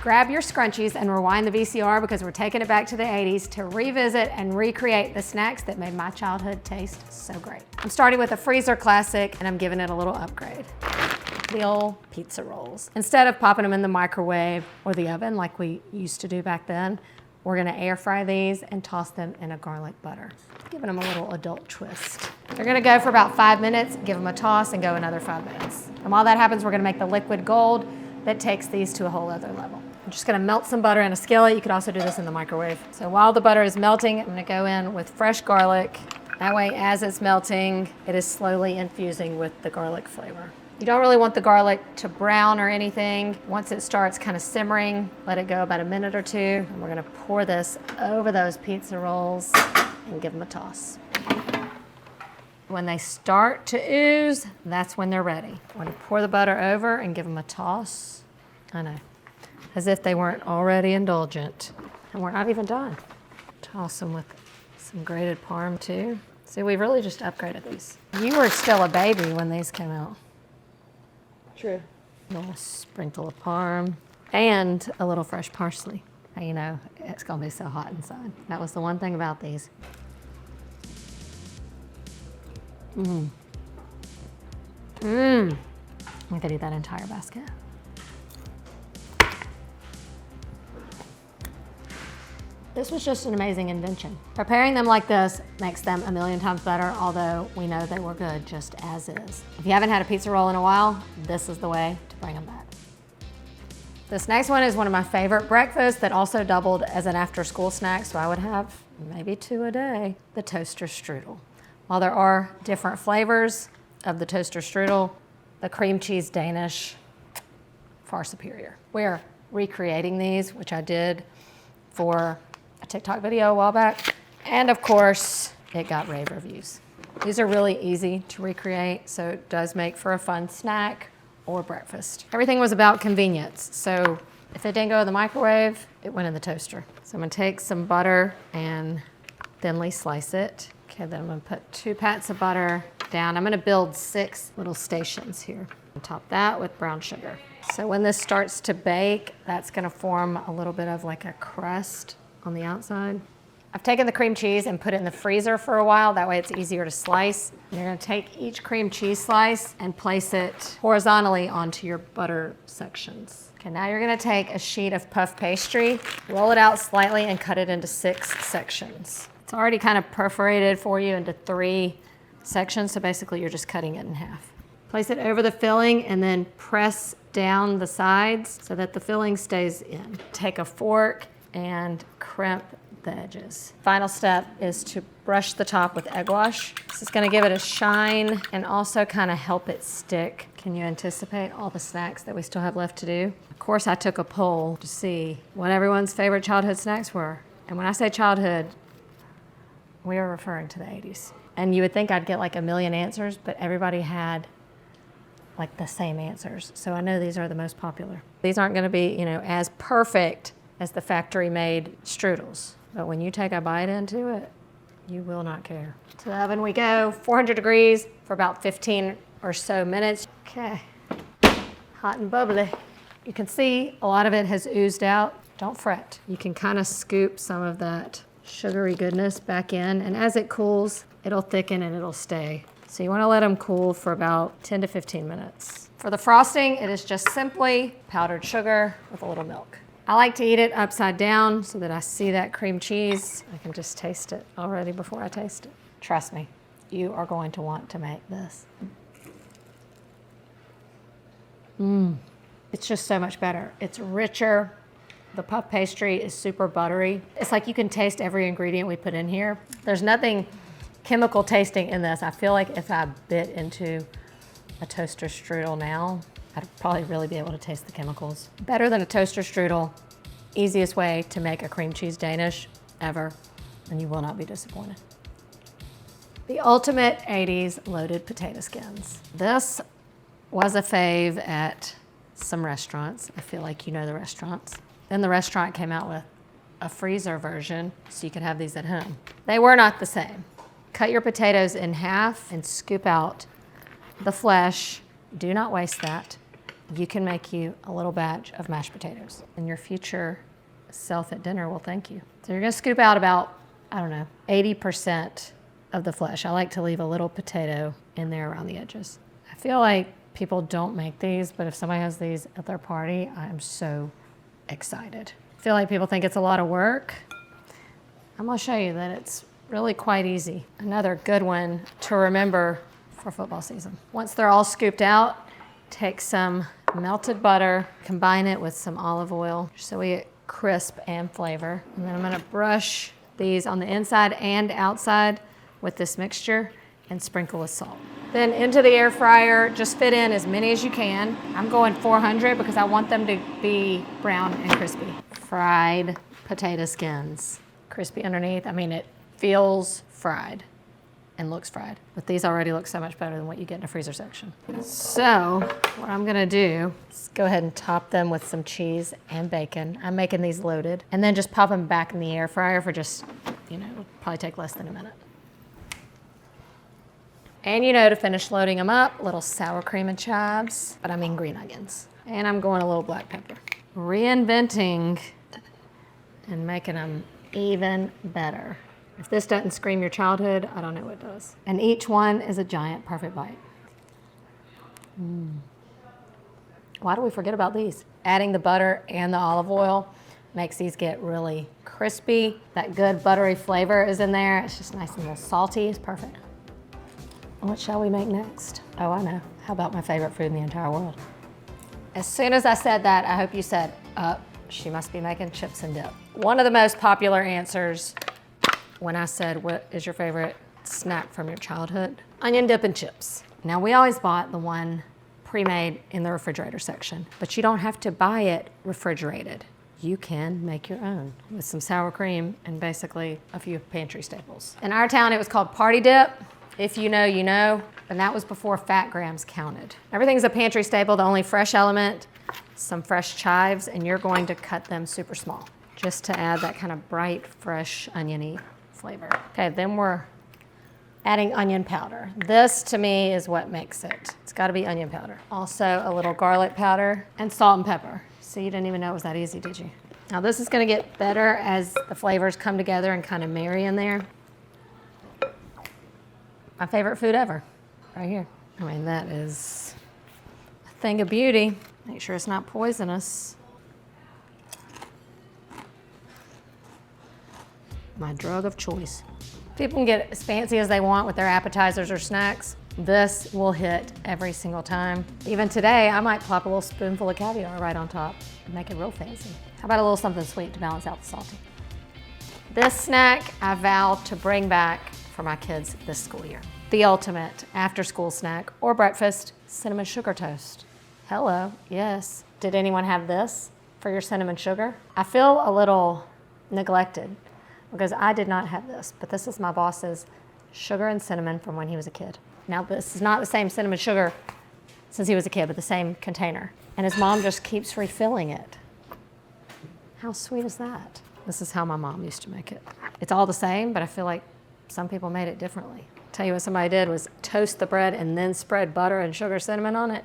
Grab your scrunchies and rewind the VCR because we're taking it back to the 80s to revisit and recreate the snacks that made my childhood taste so great. I'm starting with a freezer classic and I'm giving it a little upgrade. The old pizza rolls. Instead of popping them in the microwave or the oven like we used to do back then, we're gonna air fry these and toss them in a garlic butter, giving them a little adult twist. They're gonna go for about 5 minutes, give them a toss and go another 5 minutes. And while that happens, we're gonna make the liquid gold that takes these to a whole other level. I'm just gonna melt some butter in a skillet. You could also do this in the microwave. So while the butter is melting, I'm gonna go in with fresh garlic. That way, as it's melting, it is slowly infusing with the garlic flavor. You don't really want the garlic to brown or anything. Once it starts kind of simmering, let it go about a minute or two. And we're gonna pour this over those pizza rolls and give them a toss. When they start to ooze, that's when they're ready. I'm gonna pour the butter over and give them a toss. I know, as if they weren't already indulgent. And we're not even done. Toss them with some grated parm too. See, we've really just upgraded these. You were still a baby when these came out. True. A little sprinkle of parm and a little fresh parsley. Now, you know, it's gonna be so hot inside. That was the one thing about these. I could eat that entire basket. This was just an amazing invention. Preparing them like this makes them a million times better, although we know they were good just as is. If you haven't had a pizza roll in a while, this is the way to bring them back. This next one is one of my favorite breakfasts that also doubled as an after-school snack, so I would have maybe 2 a day. The toaster strudel. While there are different flavors of the toaster strudel, the cream cheese Danish, far superior. We're recreating these, which I did for a TikTok video a while back. And of course, it got rave reviews. These are really easy to recreate, so it does make for a fun snack or breakfast. Everything was about convenience. So if it didn't go in the microwave, it went in the toaster. So I'm gonna take some butter and thinly slice it. Okay, then I'm gonna put 2 pats of butter down. I'm gonna build 6 little stations here. And top that with brown sugar. So when this starts to bake, that's gonna form a little bit of like a crust on the outside. I've taken the cream cheese and put it in the freezer for a while. That way it's easier to slice. You're gonna take each cream cheese slice and place it horizontally onto your butter sections. Okay, now you're gonna take a sheet of puff pastry, roll it out slightly and cut it into 6 sections. It's already kind of perforated for you into 3 sections, so basically you're just cutting it in half. Place it over the filling and then press down the sides so that the filling stays in. Take a fork and crimp the edges. Final step is to brush the top with egg wash. This is gonna give it a shine and also kind of help it stick. Can you anticipate all the snacks that we still have left to do? Of course, I took a poll to see what everyone's favorite childhood snacks were. And when I say childhood, we are referring to the 80s. And you would think I'd get like a million answers, but everybody had like the same answers. So I know these are the most popular. These aren't gonna be, you know, as perfect as the factory made strudels. But when you take a bite into it, you will not care. To the oven we go, 400 degrees for about 15 or so minutes. Okay, hot and bubbly. You can see a lot of it has oozed out. Don't fret. You can kind of scoop some of that sugary goodness back in, and as it cools, it'll thicken and it'll stay. So you wanna let them cool for about 10 to 15 minutes. For the frosting, it is just simply powdered sugar with a little milk. I like to eat it upside down so that I see that cream cheese. I can just taste it already before I taste it. Trust me, you are going to want to make this. It's just so much better. It's richer. The puff pastry is super buttery. It's like you can taste every ingredient we put in here. There's nothing chemical tasting in this. I feel like if I bit into a toaster strudel now, I'd probably really be able to taste the chemicals. Better than a toaster strudel, easiest way to make a cream cheese Danish ever, and you will not be disappointed. The ultimate 80s loaded potato skins. This was a fave at some restaurants. I feel like you know the restaurants. Then the restaurant came out with a freezer version so you could have these at home. They were not the same. Cut your potatoes in half and scoop out the flesh. Do not waste that. you can make you a little batch of mashed potatoes. And your future self at dinner will thank you. So you're gonna scoop out about, I don't know, 80% of the flesh. I like to leave a little potato in there around the edges. I feel like people don't make these, but if somebody has these at their party, I am so excited. I feel like people think it's a lot of work. I'm gonna show you that it's really quite easy. Another good one to remember for football season. Once they're all scooped out, take some melted butter, combine it with some olive oil so we get crisp and flavor. And then I'm gonna brush these on the inside and outside with this mixture and sprinkle with salt. Then into the air fryer, just fit in as many as you can. I'm going 400 because I want them to be brown and crispy. Fried potato skins, crispy underneath. I mean, it feels fried and looks fried, but these already look so much better than what you get in a freezer section. So what I'm gonna do is go ahead and top them with some cheese and bacon. I'm making these loaded, and then just pop them back in the air fryer for just, it'll probably take less than a minute. And to finish loading them up, a little sour cream and chives, but I mean green onions. And I'm going a little black pepper. Reinventing and making them even better. If this doesn't scream your childhood, I don't know what does. And each one is a giant perfect bite. Why do we forget about these? Adding the butter and the olive oil makes these get really crispy. That good buttery flavor is in there. It's just nice and a little salty. It's perfect. What shall we make next? Oh, I know. How about my favorite food in the entire world? As soon as I said that, I hope you said, she must be making chips and dip. One of the most popular answers when I said, what is your favorite snack from your childhood? Onion dip and chips. Now, we always bought the one pre-made in the refrigerator section, but you don't have to buy it refrigerated. You can make your own with some sour cream and basically a few pantry staples. In our town, it was called party dip. If you know, you know, and that was before fat grams counted. Everything's a pantry staple. The only fresh element, some fresh chives, and you're going to cut them super small just to add that kind of bright, fresh, oniony flavor. Okay, then we're adding onion powder. This, to me, is what makes it. It's gotta be onion powder. Also, a little garlic powder and salt and pepper. See, you didn't even know it was that easy, did you? Now, this is gonna get better as the flavors come together and kind of marry in there. My favorite food ever, right here. I mean, that is a thing of beauty. Make sure it's not poisonous. My drug of choice. People can get as fancy as they want with their appetizers or snacks. This will hit every single time. Even today, I might plop a little spoonful of caviar right on top and make it real fancy. How about a little something sweet to balance out the salty? This snack I vowed to bring back for my kids this school year. The ultimate after-school snack or breakfast, cinnamon sugar toast. Hello, yes. Did anyone have this for your cinnamon sugar? I feel a little neglected because I did not have this, but this is my boss's sugar and cinnamon from when he was a kid. Now, this is not the same cinnamon sugar since he was a kid, but the same container. And his mom just keeps refilling it. How sweet is that? This is how my mom used to make it. It's all the same, but I feel like some people made it differently. Tell you what somebody did was toast the bread and then spread butter and sugar cinnamon on it.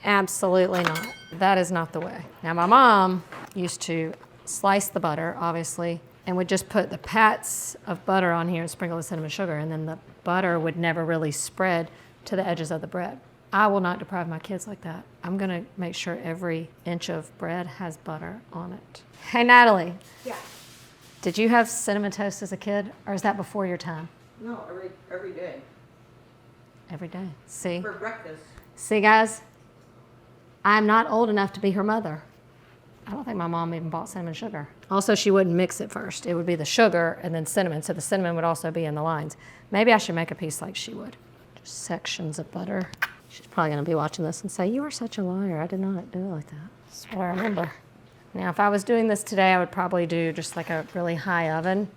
Absolutely not. That is not the way. Now, my mom used to slice the butter, obviously, and would just put the pats of butter on here and sprinkle the cinnamon sugar, and then the butter would never really spread to the edges of the bread. I will not deprive my kids like that. I'm gonna make sure every inch of bread has butter on it. Hey, Natalie. Yeah. Did you have cinnamon toast as a kid, or is that before your time? No, every day. Every day. See? For breakfast. See, guys? I'm not old enough to be her mother. I don't think my mom even bought cinnamon sugar. Also, she wouldn't mix it first. It would be the sugar and then cinnamon, so the cinnamon would also be in the lines. Maybe I should make a piece like she would. Just sections of butter. She's probably gonna be watching this and say, you are such a liar. I did not do it like that. That's what I remember. Now, if I was doing this today, I would probably do just like a really high oven.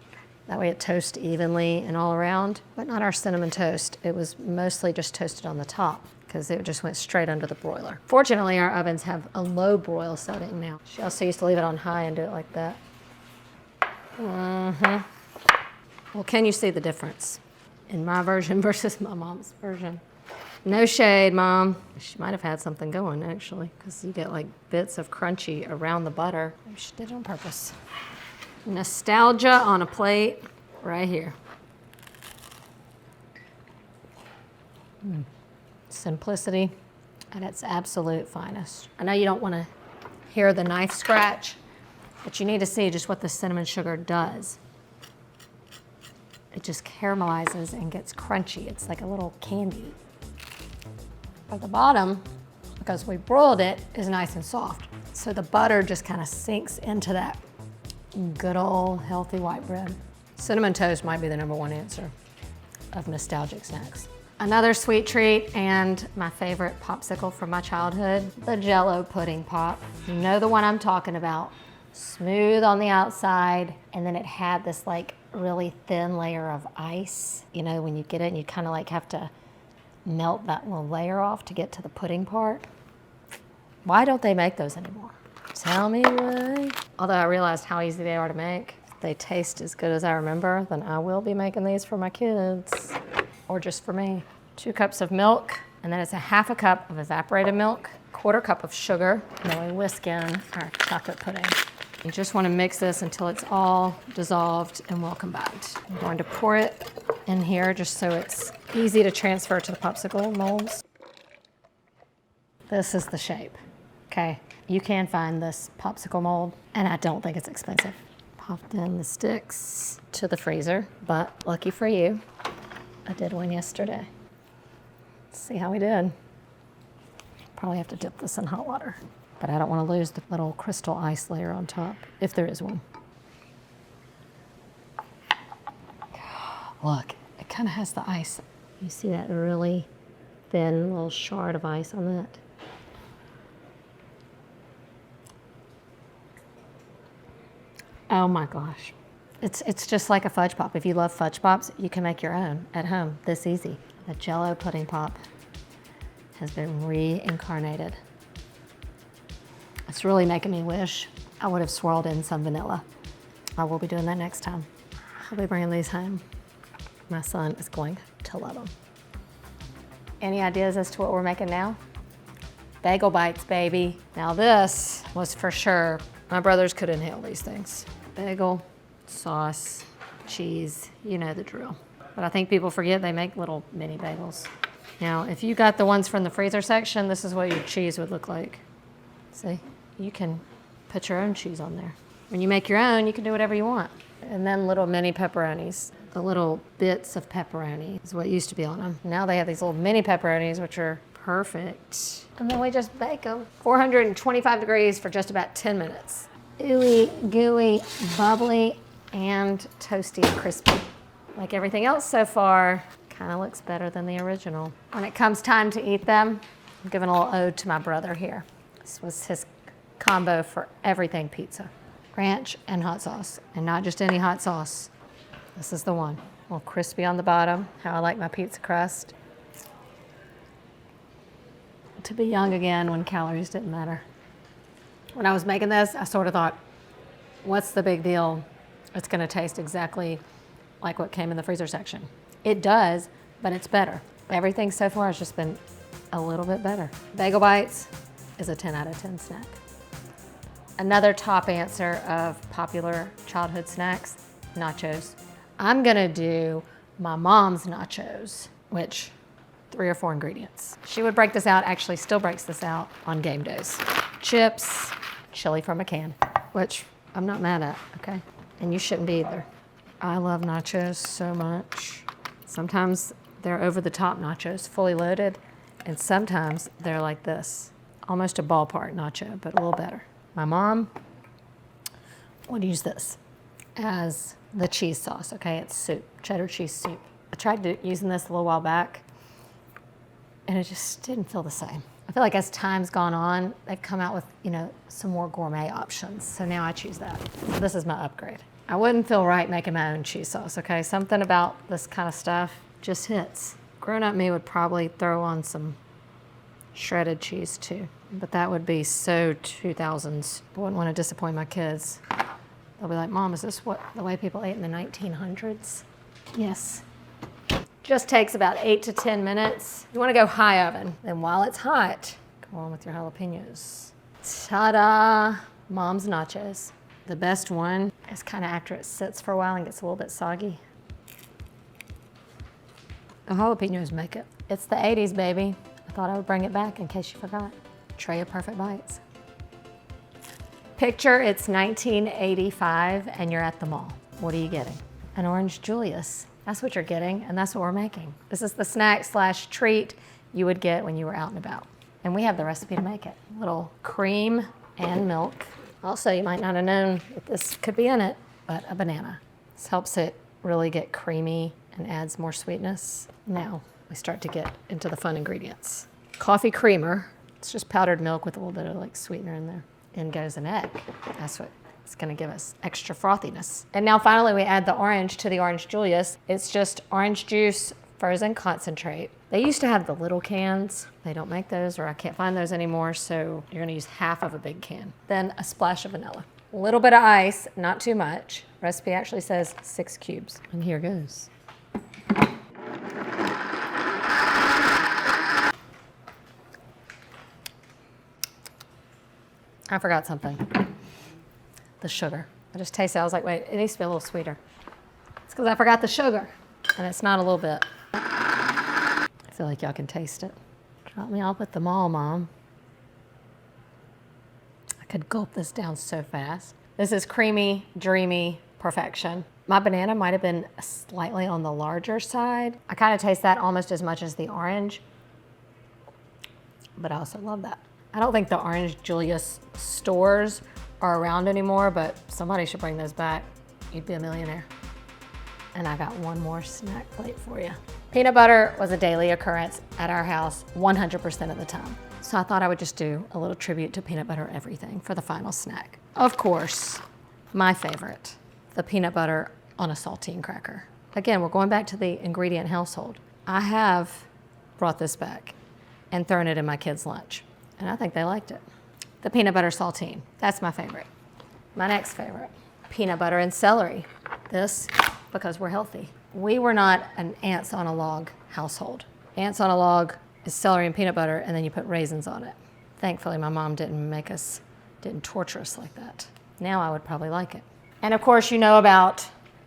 That way it toasts evenly and all around, but not our cinnamon toast. It was mostly just toasted on the top because it just went straight under the broiler. Fortunately, our ovens have a low broil setting now. She also used to leave it on high and do it like that. Well, can you see the difference in my version versus my mom's version? No shade, Mom. She might have had something going, actually, because you get like bits of crunchy around the butter. Maybe she did it on purpose. Nostalgia on a plate right here. Simplicity at its absolute finest. I know you don't want to hear the knife scratch, but you need to see just what the cinnamon sugar does. It just caramelizes and gets crunchy. It's like a little candy. But the bottom, because we broiled it, is nice and soft. So the butter just kind of sinks into that good old healthy white bread. Cinnamon toast might be the #1 answer of nostalgic snacks. Another sweet treat and my favorite popsicle from my childhood, the Jell-O pudding pop. You know the one I'm talking about. Smooth on the outside, and then it had this like really thin layer of ice. You know, when you get it and you kind of like have to melt that little layer off to get to the pudding part. Why don't they make those anymore? Tell me why. Although I realized how easy they are to make. If they taste as good as I remember, then I will be making these for my kids. Or just for me. 2 cups of milk, and then it's a 1/2 cup of evaporated milk, 1/4 cup of sugar, and then we whisk in our chocolate pudding. You just want to mix this until it's all dissolved and well combined. I'm going to pour it in here just so it's easy to transfer to the popsicle molds. This is the shape, okay? You can find this popsicle mold, and I don't think it's expensive. Popped in the sticks to the freezer, but lucky for you, I did one yesterday. Let's see how we did. Probably have to dip this in hot water, but I don't want to lose the little crystal ice layer on top, if there is one. Look, it kind of has the ice. You see that really thin little shard of ice on that? Oh my gosh. It's just like a fudge pop. If you love fudge pops, you can make your own at home this easy. The Jell-O pudding pop has been reincarnated. It's really making me wish I would have swirled in some vanilla. I will be doing that next time. I'll be bringing these home. My son is going to love them. Any ideas as to what we're making now? Bagel bites, baby. Now this was for sure, my brothers could inhale these things. Bagel, sauce, cheese, you know the drill. But I think people forget they make little mini bagels. Now, if you got the ones from the freezer section, this is what your cheese would look like. See, you can put your own cheese on there. When you make your own, you can do whatever you want. And then little mini pepperonis. The little bits of pepperoni is what used to be on them. Now they have these little mini pepperonis, which are perfect. And then we just bake them. 425 degrees for just about 10 minutes. Ooey, gooey, bubbly, and toasty and crispy. Like everything else so far, kind of looks better than the original. When it comes time to eat them, I'm giving a little ode to my brother here. This was his combo for everything pizza. Ranch and hot sauce, and not just any hot sauce. This is the one. A little crispy on the bottom, how I like my pizza crust. To be young again when calories didn't matter. When I was making this, I sort of thought, what's the big deal? It's gonna taste exactly like what came in the freezer section. It does, but it's better. Everything so far has just been a little bit better. Bagel bites is a 10 out of 10 snack. Another top answer of popular childhood snacks, nachos. I'm gonna do my mom's nachos, which 3 or 4 ingredients. She would break this out, actually still breaks this out on game days. Chips, chili from a can, which I'm not mad at, okay? And you shouldn't be either. I love nachos so much. Sometimes they're over the top nachos, fully loaded, and sometimes they're like this, almost a ballpark nacho, but a little better. My mom would use this as the cheese sauce, okay? It's soup, cheddar cheese soup. I tried using this a little while back, and it just didn't feel the same. I feel like as time's gone on, they've come out with, some more gourmet options. So now I choose that. So this is my upgrade. I wouldn't feel right making my own cheese sauce, okay? Something about this kind of stuff just hits. Grown-up me would probably throw on some shredded cheese too, but that would be so 2000s. I wouldn't want to disappoint my kids. They'll be like, Mom, is this the way people ate in the 1900s? Yes. Just takes about 8 to 10 minutes. You wanna go high oven. Then while it's hot, go on with your jalapenos. Ta-da, Mom's nachos. The best one is kind of after it sits for a while and gets a little bit soggy. The jalapenos make it. It's the 80s, baby. I thought I would bring it back in case you forgot. Tray of perfect bites. Picture it's 1985 and you're at the mall. What are you getting? An Orange Julius. That's what you're getting, and that's what we're making. This is the snack/treat you would get when you were out and about. And we have the recipe to make it. Little cream and milk. Also, you might not have known that this could be in it, but a banana. This helps it really get creamy and adds more sweetness. Now, we start to get into the fun ingredients. Coffee creamer. It's just powdered milk with a little bit of like sweetener in there. In goes an egg. That's what it's gonna give us extra frothiness. And now finally we add the orange to the Orange Julius. It's just orange juice, frozen concentrate. They used to have the little cans. They don't make those, or I can't find those anymore, so you're gonna use half of a big can. Then a splash of vanilla. A little bit of ice, not too much. Recipe actually says 6 cubes. And here goes. I forgot something. The sugar. I just tasted it. I was like, wait, it needs to be a little sweeter. It's because I forgot the sugar. And it's not a little bit. I feel like y'all can taste it. Drop me off at the mall, Mom. I could gulp this down so fast. This is creamy, dreamy perfection. My banana might have been slightly on the larger side. I kind of taste that almost as much as the orange. But I also love that. I don't think the Orange Julius stores are around anymore, but somebody should bring those back. You'd be a millionaire. And I got one more snack plate for you. Peanut butter was a daily occurrence at our house 100% of the time. So I thought I would just do a little tribute to peanut butter everything for the final snack. Of course, my favorite, the peanut butter on a saltine cracker. Again, we're going back to the ingredient household. I have brought this back and thrown it in my kids' lunch. And I think they liked it. The peanut butter saltine, that's my favorite. My next favorite, peanut butter and celery. This, because we're healthy. We were not an ants on a log household. Ants on a log is celery and peanut butter, and then you put raisins on it. Thankfully, my mom didn't torture us like that. Now I would probably like it. And of course, you know about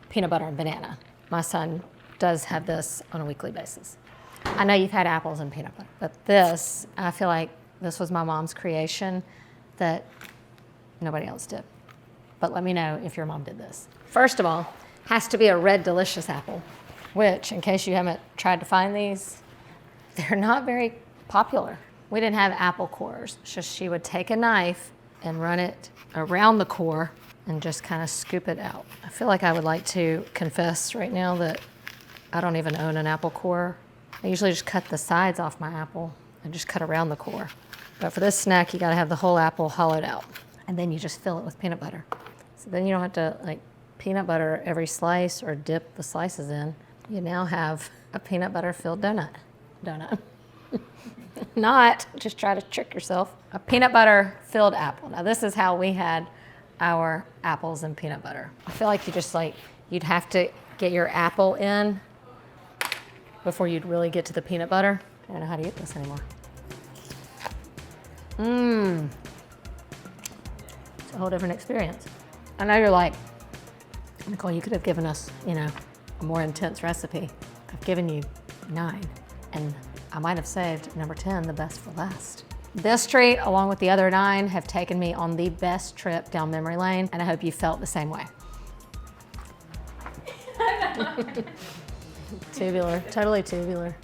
peanut butter and banana. My son does have this on a weekly basis. I know you've had apples and peanut butter, but this, I feel like this was my mom's creation that nobody else did. But let me know if your mom did this. First of all, has to be a red delicious apple, which, in case you haven't tried to find these, they're not very popular. We didn't have apple cores. So she would take a knife and run it around the core and just kind of scoop it out. I feel like I would like to confess right now that I don't even own an apple core. I usually just cut the sides off my apple and just cut around the core. But for this snack, you gotta have the whole apple hollowed out. And then you just fill it with peanut butter. So then you don't have to like peanut butter every slice or dip the slices in. You now have a peanut butter filled donut. Not, just try to trick yourself. A peanut butter filled apple. Now this is how we had our apples and peanut butter. I feel like you'd have to get your apple in before you'd really get to the peanut butter. I don't know how to eat this anymore. It's a whole different experience. I know you're like, Nicole, you could have given us, a more intense recipe. I've given you 9, and I might have saved number 10, the best for last. This treat, along with the other 9, have taken me on the best trip down memory lane, and I hope you felt the same way. Tubular, totally tubular.